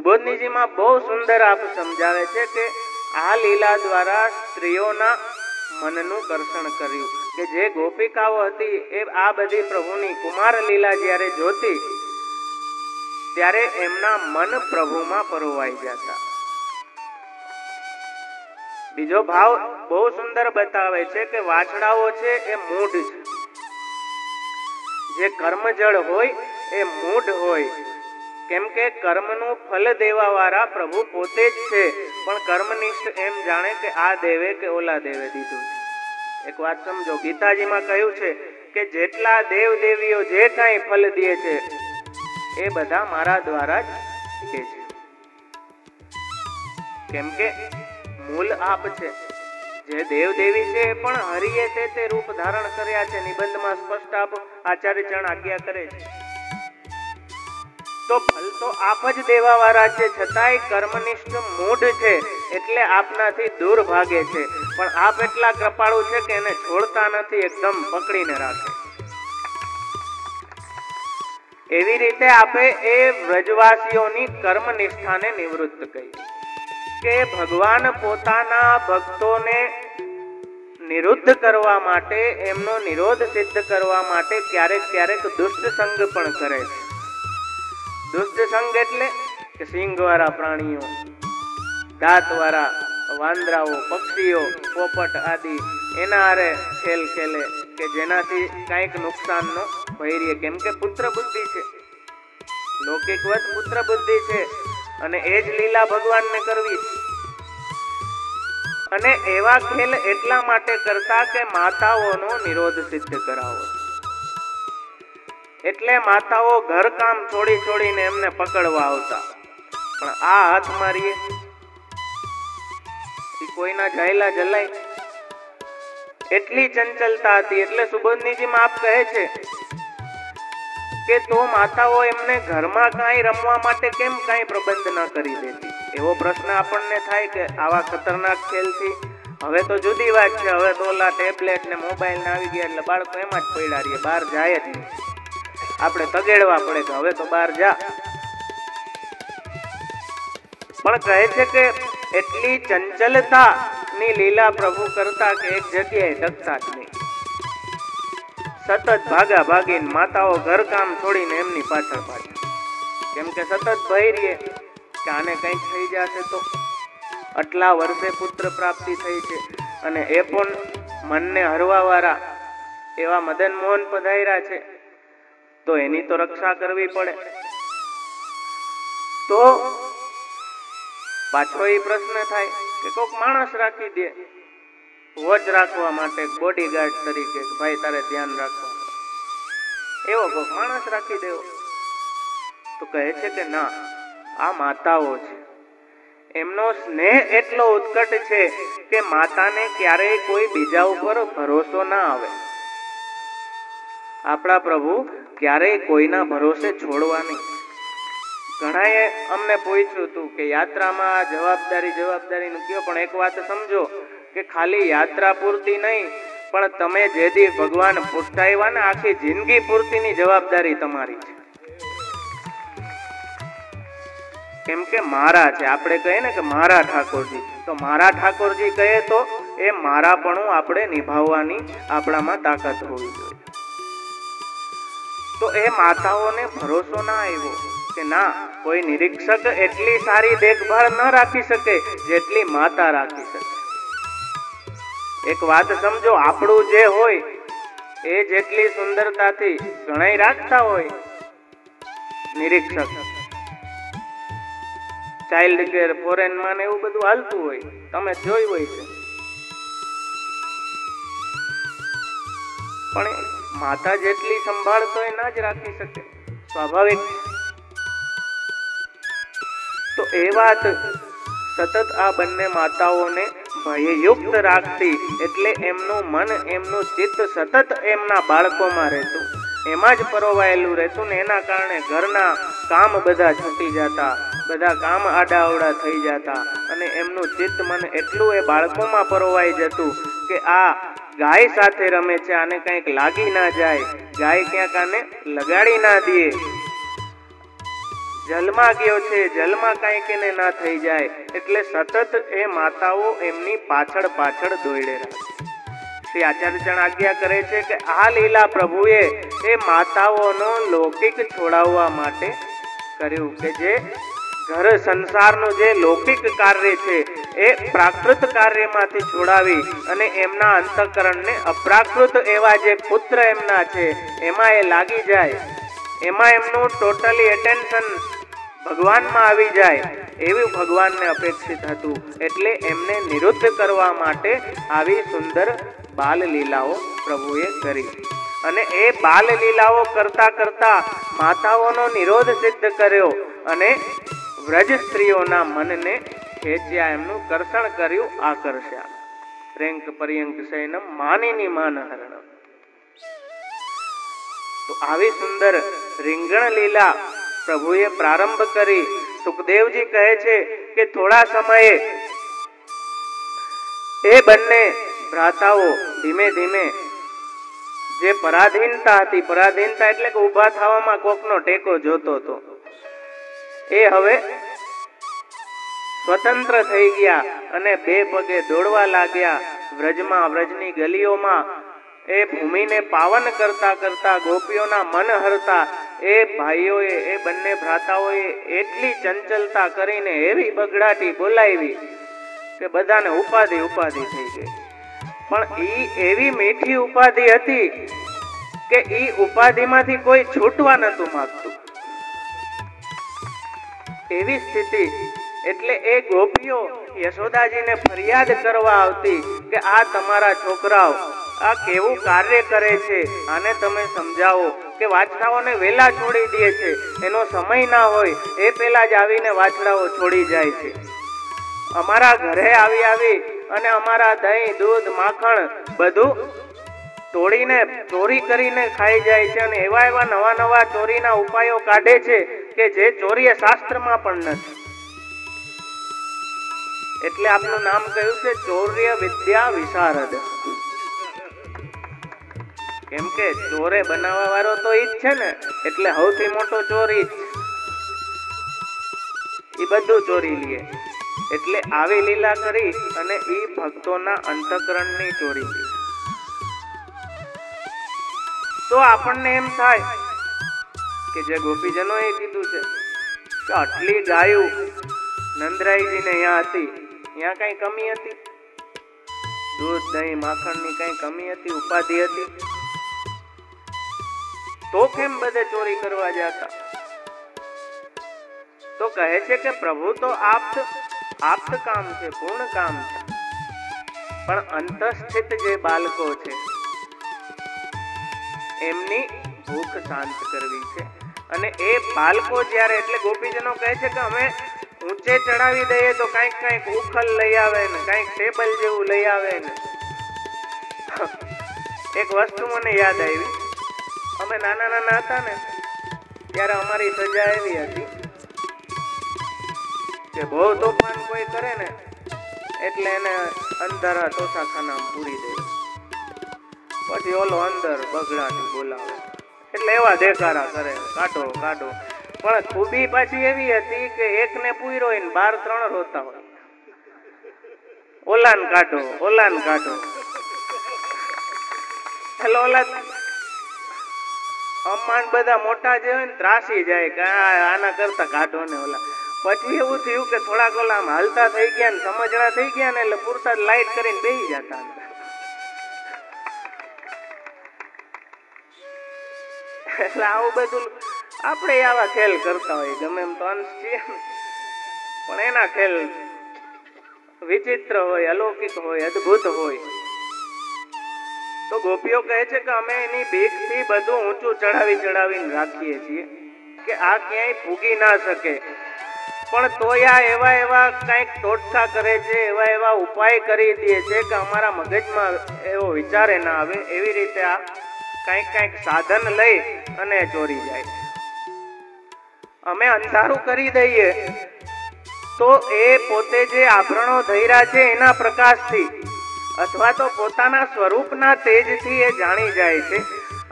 સુબોધનીજીમાં બહુ સુંદર આપ સમજાવે છે કે આ લીલા દ્વારા સ્ત્રીઓના મનનું કર્ષણ કર્યું કે જે ગોપિકાઓ હતી એ આ બધી પ્રભુની કુમાર લીલા જ્યારે જોતી ત્યારે એમના મન પ્રભુમાં પરોવાઈ જતા. બીજો ભાવ બહુ સુંદર બતાવે છે કે વાછડાઓ છે એ મૂઢ છે. જે કર્મજળ હોય એ મૂઢ હોય, કેમ કે કર્મનું ફલ દેવા વાળા પ્રભુ પોતે જ છે, પણ કર્મનિષ્ઠ એમ જાણે કે આ દેવે કે ઓલા દેવે દીધું છે. એક વાત સમજો, ગીતાજીમાં કહ્યું છે કે જેટલા દેવ દેવીઓ જે કાંઈ ફલ દે છે એ બધા મારા દ્વારા જ દે છે, કેમ કે મૂળ આપ છે. જે દેવ દેવી છે એ પણ હરિએ તે રૂપ ધારણ કર્યા છે. નિબંધમાં સ્પષ્ટ આપ આચાર્ય ચરણ આજ્ઞા કરે છે. તો ફલ તો આપ જ દેવા વાળા છે, છતાંય કર્મનિષ્ઠ મૂઢ છે એટલે આપનાથી દૂર ભાગે છે. પણ આપ એટલા કૃપાળુ છે કે એને છોડતા નથી, એકદમ પકડીને રાખે. એવી રીતે આપે એ વ્રજવાસીઓની કર્મનિષ્ઠાને નિવૃત્ત કરી કે ભગવાન પોતાના ભક્તોને નિરુદ્ધ કરવા માટે, એમનો નિરોધ સિદ્ધ કરવા માટે ક્યારેક ક્યારેક દુષ્ટ સંગ પણ કરે છે. દુષ્ટ સંગ એટલે કે સિંગ વાળા પ્રાણીઓ, દાંત વાળા વાંદરાઓ, પક્ષીઓ, પોપટ આદિ એના હારે ખેલ ખેલે કે જેનાથી કંઈક નુકસાનનો ભય રહે. કેમ કે પુત્ર બુદ્ધિ છે, લૌકિકવત પુત્ર બુદ્ધિ છે અને એ જ લીલા ભગવાનને કરવી છે. અને એવા ખેલ એટલા માટે કરતા કે માતાઓનો નિરોધ સિદ્ધ કરાવો. એટલે માતાઓ ઘર કામ છોડી છોડીને એમને પકડવા આવતા. પણ આ હાથ મારીએ કોઈના જાયલા જલાય, એટલી ચંચલતા હતી. એટલે સુબોધનીજીમાં આપ કહે છે કે તો માતાઓ એમને ઘરમાં કાંઈ રમવા માટે કેમ કાંઈ પ્રબંધ ન કરી દેતી? એવો પ્રશ્ન આપણને થાય કે આવા ખતરનાક ખેલથી હવે તો જુદી વાત છે. હવે તો ઓલા ટેબ્લેટ ને મોબાઈલ ને આવી ગયા એટલે બાળકો એમાં જ પડ્યા રહીએ, બહાર જાય જ નહીં. આપણે તગેડવા પડે કે હવે તો બહાર જા. પણ કહે છે કે એટલી ચંચલતા ની લીલા પ્રભુ કરતા કે એક જગ્યાએ ટકતા જ નહીં. સતત ભાગા ભાગીને માતાઓ ઘર કામ છોડીને એમની પાછળ પાછળ, કેમ કે સતત ભય રહીએ કે આને કંઈક થઈ જશે તો. આટલા વર્ષે પુત્ર પ્રાપ્તિ થઈ છે અને એ પણ મનને હરવા વાળા એવા મદન મોહન પધાર્યા છે, તો એની તો રક્ષા કરવી પડે. તો પાછો એ પ્રશ્ન થાય કે કોઈક માણસ રાખી દે વોચ રાખવા માટે, બોડીગાર્ડ તરીકે, કે ભાઈ તારે ધ્યાન રાખવાનું, એવો કોઈક માણસ રાખી દેવો. તો કહે છે કે ના, આ માતાઓ છે, એમનો સ્નેહ એટલો ઉત્કટ છે કે માતાને ક્યારેય કોઈ બીજા ઉપર ભરોસો ના આવે. આપણા પ્રભુ ક્યારેય કોઈના ભરોસે છોડવા નહીં. ઘણાએ અમને પૂછ્યું હતું કે યાત્રામાં જવાબદારીનું કયો, પણ એક વાત સમજો કે ખાલી યાત્રા પૂરતી નહીં, પણ તમે જે દી ભગવાન પૂછાવ્યા ને આખી જિંદગી પૂરતીની જવાબદારી તમારી છે. કેમ કે મારા છે, આપણે કહીએ ને કે મારા ઠાકોરજી, તો મારા ઠાકોરજી કહે તો એ મારાપણું આપણે નિભાવવાની આપણામાં તાકાત હોવી જોઈએ. તો એ માતાઓને ભરોસો ના આવ્યો કે ના, કોઈ નિરીક્ષક એટલી સારી દેખભાળ ન રાખી શકે જેટલી માતા રાખી શકે. એક વાત સમજો, આપણું જે હોય એ જેટલી સુંદરતાથી ઘણાય રાખતા હોય નિરીક્ષક, ચાઇલ્ડ કેર, ફોરેન માં એવું બધું હાલતું હોય, તમે જોયું હોય છે, પણ માતા જેટલી સંભાળ તો એ ના જ રાખી શકે, સ્વાભાવિક. તો એ વાત સતત આ બંને માતાઓને ભયયુક્ત રાખતી, એટલે એમનું મન, એમનું ચિત્ત સતત એમના બાળકોમાં રહેતું, એમાં જ પરોવાયેલું રહેતું ને એના કારણે ઘરના કામ બધા છૂટી જતા, બધા કામ આડાઅવડા થઈ જતા અને એમનું ચિત્ત મન એટલું એ બાળકોમાં પરોવાઈ જતું કે આ ગાય સાથે રમે છે, આને કંઈક લાગી ના જાય, ગાય ક્યાંક આને લગાડી ના દે, જલમાં ગયો છે, જલમાં કાંઈક એને ના થઈ જાય એટલે સતત એ માતાઓ એમની પાછળ પાછળ દોડે રહે. શ્રી આચાર્યજન આજ્ઞા કરે છે કે આ લીલા પ્રભુએ એ માતાઓનો લૌકિક છોડાવવા માટે કર્યું, કે જે ઘર સંસારનું જે લૌકિક કાર્ય છે એ પ્રાકૃત કાર્યમાંથી છોડાવી અને એમના અંતઃકરણને અપ્રાકૃત એવા જે પુત્ર એમના છે એમાં એ લાગી જાય, એમાં એમનું ટોટલી એટેન્શન ભગવાનમાં આવી જાય એવું ભગવાનને અપેક્ષિત હતું. એટલે એમને નિરુદ્ધ કરવા માટે આવી સુંદર બાલ લીલાઓ પ્રભુએ કરી. અને એ બાલ લીલાઓ કરતા કરતા માતાઓનો નિરોધ સિદ્ધ કર્યો અને વ્રજ સ્ત્રીઓના મનને ખેંચ્યા, એમનું કર્ષણ કર્યું, આકર્ષ્યા. રેંક પર્યંક શયનમ માનિની માનહરણ. તો આવી સુંદર રીંગણ લીલા પ્રભુએ પ્રારંભ કરી. સુખદેવજી કહે છે કે થોડા સમયે એ બંને ભ્રાતાઓ ધીમે ધીમે જે પરાધીનતા હતી, પરાધીનતા એટલે કે ઊભા થવામાં કોકનો ટેકો જોતો હતો, એ હવે સ્વતંત્ર થઈ ગયા અને બે પગે દોડવા લાગ્યા. વ્રજમાં, વ્રજની ગલીઓમાં એ ભૂમિને પાવન કરતા કરતા ગોપીઓના મન હરતા એ ભાઈઓએ, એ બંને ભ્રાતાઓએ એટલી ચંચલતા કરીને એવી બગડાટી બોલાવી કે બધાને ઉપાધિ ઉપાધિ થઈ ગઈ. પણ ઈ એવી મીઠી ઉપાધિ હતી કે ઈ ઉપાધિમાંથી કોઈ છૂટવા નતું માંગતું, એવી સ્થિતિ. એટલે એ ગોપીઓ યશોદાજીને ફરિયાદ કરવા આવતી કે આ તમારા છોકરાઓ આ કેવું કાર્ય કરે છે, આને તમે સમજાવો. કે વાછડાઓને વેલા છોડી દે છે, એનો સમય ના હોય એ પેલા જ આવીને વાછડાઓ છોડી જાય છે. અમારા ઘરે આવી આવી અને અમારા દહીં, દૂધ, માખણ બધું તોડીને ચોરી કરીને ખાઈ જાય છે અને એવા એવા નવા નવા ચોરીના ઉપાયો કાઢે છે કે જે ચોરીએ શાસ્ત્રમાં પણ નથી. એટલે આપનું નામ કહ્યું છે ચૌર્ય વિદ્યા વિશારદ. કેમ કે ચોરે બનાવવા વાળો તો ઈ જ છે ને, એટલે સૌથી મોટો ચોર ઈ જ, ઈ બધું ચોરી લે. એટલે આવી લીલા કરી અને ઈ ભક્તોના અંતઃકરણની ચોરી કરી. તો આપણને એમ થાય કે જે ગોપીજનોએ કીધું છે કે આટલી ગાયો નંદરાયજીને અહીંયા હતી, અહીંયા કઈ કમી હતી? દૂધ, દહીં, માખણની કઈ કમી હતી? ઉપાધિ હતી? તો કેમ બધે ચોરી કરવા જતા? તો કહે છે કે પ્રભુ તો આપ્ત કામ છે, પૂર્ણ કામ છે, પણ અંતઃસ્થિત જે બાળકો છે એમની ભૂખ શાંત કરવી છે. અને એ બાળકો જ્યારે, એટલે ગોપીજનો કહે છે કે અમે ઊંચે ચડાવી દઈએ તો કઈક કઈક ઉખલ લઈ આવે ને કઈક ટેબલ જેવું લઈ આવે ને. એક વસ્તુ મને યાદ આવી. અમે નાના નાના હતા ને ત્યારે અમારી સજા એવી હતી કે બહુ તોફાન કોઈ કરે ને એટલે એને અંધારા તોસાખાનામાં પૂરી દે. પછી ઓલો અંદર બગડાટી બોલાવે એટલે એવા દેખાડા કરે, કાઢો કાઢો. પણ ખૂબી પાછી એવી હતી કે એકને પૂર્યો હોય ને 12-3 રોતા હોય, ઓલાન કાઢો ઓલાન કાઢો. એટલે ઓલા અમાન બધા મોટા જે હોય ને ત્રાસી જાય કે આના કરતા કાઢો ને ઓલા. પછી એવું થયું કે થોડાક ઓલા હાલતા થઈ ગયા ને સમજણા થઈ ગયા ને એટલે પૂરતા લાઈટ કરીને બેસી જતા. એટલે આવું બધું આપણે આવા ખેલ કરતા હોય, ગમે એમ તો અંશ છીએ પણ એના ખેલ વિચિત્ર હોય, અલૌકિક હોય, અદ્ભુત હોય. તો ગોપીઓ કહે છે કે અમે એની ભીખથી બધું ઊંચું ચડાવીને રાખીએ છીએ કે આ ક્યાંય પૂગી ના શકે. પણ તોય એવા એવા કંઈક ટોટકા કરે છે, એવા એવા ઉપાય કરી દે છે કે અમારા મગજમાં એવો વિચાર ના આવે. એવી રીતે આ કંઈક સાધન લઈ અને ચોરી જાય. અમે અંધારું કરી દઈએ તો એ પોતે જે આભરણો ધર્યા છે એના પ્રકાશથી અથવા તો પોતાના સ્વરૂપના તેજથી એ જાણી જાય છે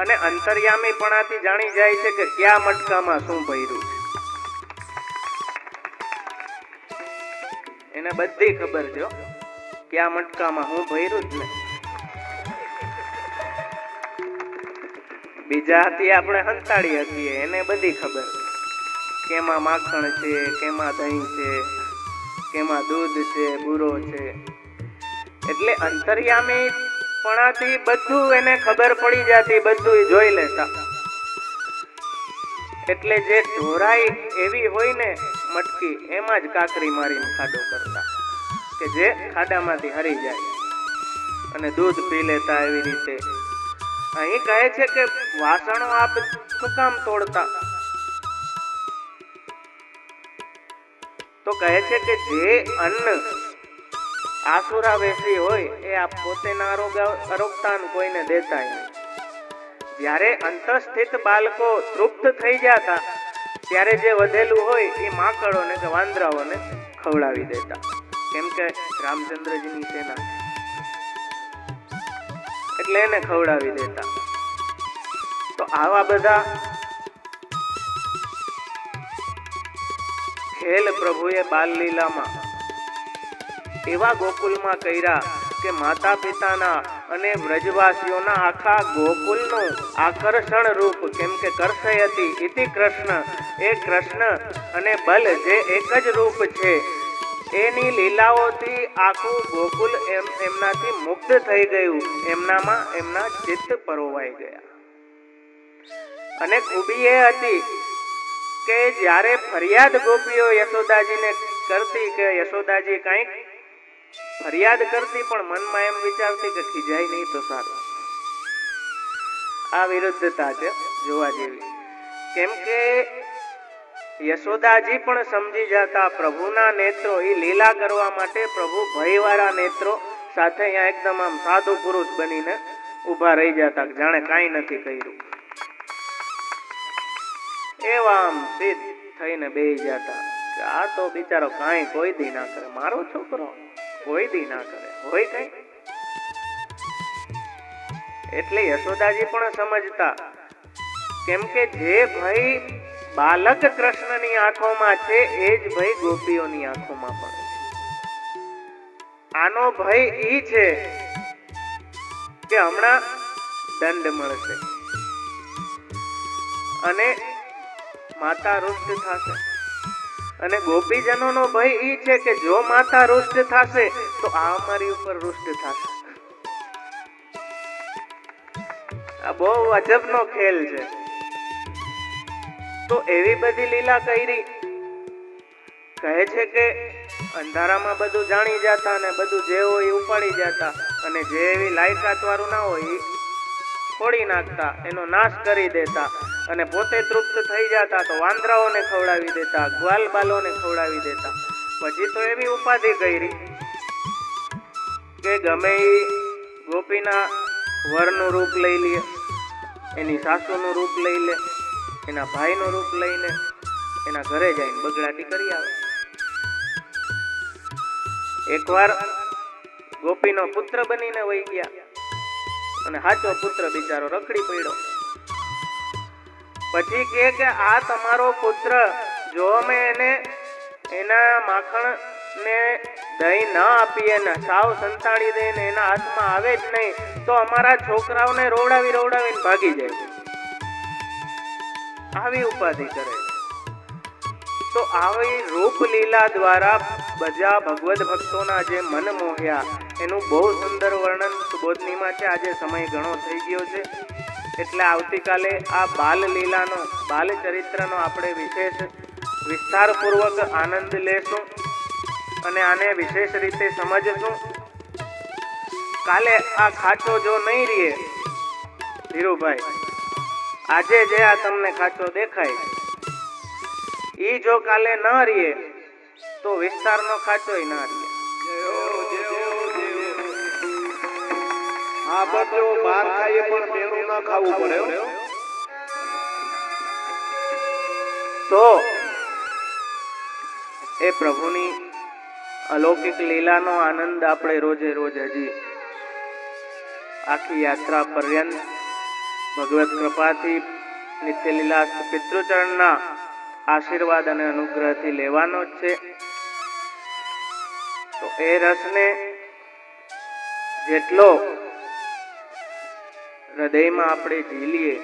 અને અંતર્યામીપણાથી જાણી જાય છે કે કયા મટકામાં શું ભર્યું છે. એને બધી ખબર છે કે આ મટકામાં હું ભર્યું જ ને. બીજા હતી આપણે હંતાડી હતી, એને બધી ખબર કેમાં માખણ છે, કેમાં દહીં છે, કેમાં દૂધ છે, બુરો છે. એટલે અંતર્યામી પણાથી બધું એને ખબર પડી જતી, બધું જોઈ લેતા. એટલે જે ઢોરાઈ એવી હોય ને મટકી, એમાં જ કાકરી મારીને ખાડો કરતા કે જે ખાડામાંથી હરી જાય અને દૂધ પી લેતા. એવી રીતે અહીં કહે છે કે વાસણો આપ શું કામ તોડતા? તો કહે છે કે જે અન્ન આસુરાવેશી હોય એ આપ પોતે ના અરોગતા કોઈને દેતા નહીં. જ્યારે અંતઃસ્થિત બાળકો તૃપ્ત થઈ જતા ત્યારે જે વધેલું હોય એ માકડોને કે વાંદરાઓને ખવડાવી દેતા, કેમ કે રામચંદ્રજીની સેના એટલે એને ખવડાવી દેતા. તો આવા બધા ખેલ પ્રભુએ બાલ લીલામાં એવા ગોકુલમાં કર્યા કે માતા પિતાના અને વ્રજવાસીઓના આખા ગોકુલનું આકર્ષણ રૂપ, કેમ કે કર્ષયતી ઇતિ કૃષ્ણ, એ કૃષ્ણ અને બલ જે એક જ રૂપ છે, એની લીલાઓથી આખું ગોકુલ એમનાથી મુક્ત થઈ ગયું. એમનામાં એમના ચિત્ત પરોવાઈ ગયા. અને ખૂબી એ હતી કે જ્યારે ફરિયાદ ગોપીઓ યશોદાજીને કરતી કે યશોદાજી કંઈક ફરિયાદ કરતી, પણ મનમાં એમ વિચારતી કે ખીજાય નહીં તો સારું. આ વિરુદ્ધતા છે જોવા જેવી, કેમ કે યશોદાજી પણ સમજી જતા પ્રભુના નેત્રો એ લીલા કરવા માટે પ્રભુ ભયવાળા નેત્રો સાથે અહીંયા એકદમ આમ સાધુ પુરુષ બનીને ઉભા રહી જતા, જાણે કાંઈ નથી કર્યું. એવા આમ સિદ્ધ થઈને બેહી જતા કે આ તો બિચારો કાંઈ કોઈ દી ના કરે, મારો છોકરો કોઈ દી ના કરે, હોય કઈ. એટલે યશોદાજી પણ સમજતા, કેમ કે જે ભય બાલક કૃષ્ણની આંખોમાં છે એ જ ભય ગોપીઓની આંખોમાં પણ છે. આનો ભય ઈ છે કે હમણાં દંડ મળશે અને માતા રુષ્ટ થશે, અને ગોપીજનોનો ભય ઈ છે કે જો માતા રુષ્ટ થશે તો આ અમારી ઉપર રુષ્ટ થશે. આ બહુ અજબનો ખેલ છે. તો એવી બધી લીલા કરી, કહે છે કે અંધારામાં બધું જાણી જતા અને બધું જે હોય ઉપાડી જતા, અને જે એવી લાયકાત વાળું ના હોય એ ફોડી નાખતા, એનો નાશ કરી દેતા, અને પોતે તૃપ્ત થઈ જતા તો વાંદરાઓને ખવડાવી દેતા, ગ્વાલ બાલોને ખવડાવી દેતા. પછી તો એવી ઉપાધિ કરી કે ગમે એ ગોપીના વરનું રૂપ લઈ લે, એની સાસુનું રૂપ લઈ લે, એના ભાઈનું રૂપ લઈને એના ઘરે જઈને બગડાટી કરી આવે. એકવાર ગોપીનો પુત્ર બનીને વહી ગયા અને સાચો પુત્ર બિચારો રખડી પડ્યો. પછી કે આ તમારો પુત્ર, જો અમે એને એના માખણ ને દહીં ના આપીએ ને સાવ સંતાડી દે ને એના હાથમાં આવે જ નહીં તો અમારા છોકરાઓને રોવડાવીને ભાગી જાય. આવી ઉપાધિ કરે. તો આવી રૂપ લીલા દ્વારા બધા ભગવદ ભક્તોના જે મન મોહ્યા, એનું બહુ સુંદર વર્ણન સુબોધનીમાં છે. આજે સમય ઘણો થઈ ગયો છે એટલે આવતીકાલે આ બાલ લીલાનો, બાલ ચરિત્રનો આપણે વિશેષ વિસ્તારપૂર્વક આનંદ લેશું અને આને વિશેષ રીતે સમજશું. કાલે આ ખાચો જો નહીં રહે ધીરુભાઈ, આજે જે આ તમને ખાચો દેખાય ઈ જો કાલે ન રહે તો વિસ્તારનો ખાચોય ના રહે. આ બધું બહાર ખાઈએ પણ મેણું ન ખાવું પડે. તો એ પ્રભુની અલૌકિક લીલાનો આનંદ આપણે રોજે રોજ હજી આખી યાત્રા પર્યંત ભગવત કૃપાથી નિત્ય લીલા પિતૃચરણના આશીર્વાદ અને અનુગ્રહથી લેવાનો જ છે. એ રસને જેટલો હૃદયમાં આપણે ઝીલીએ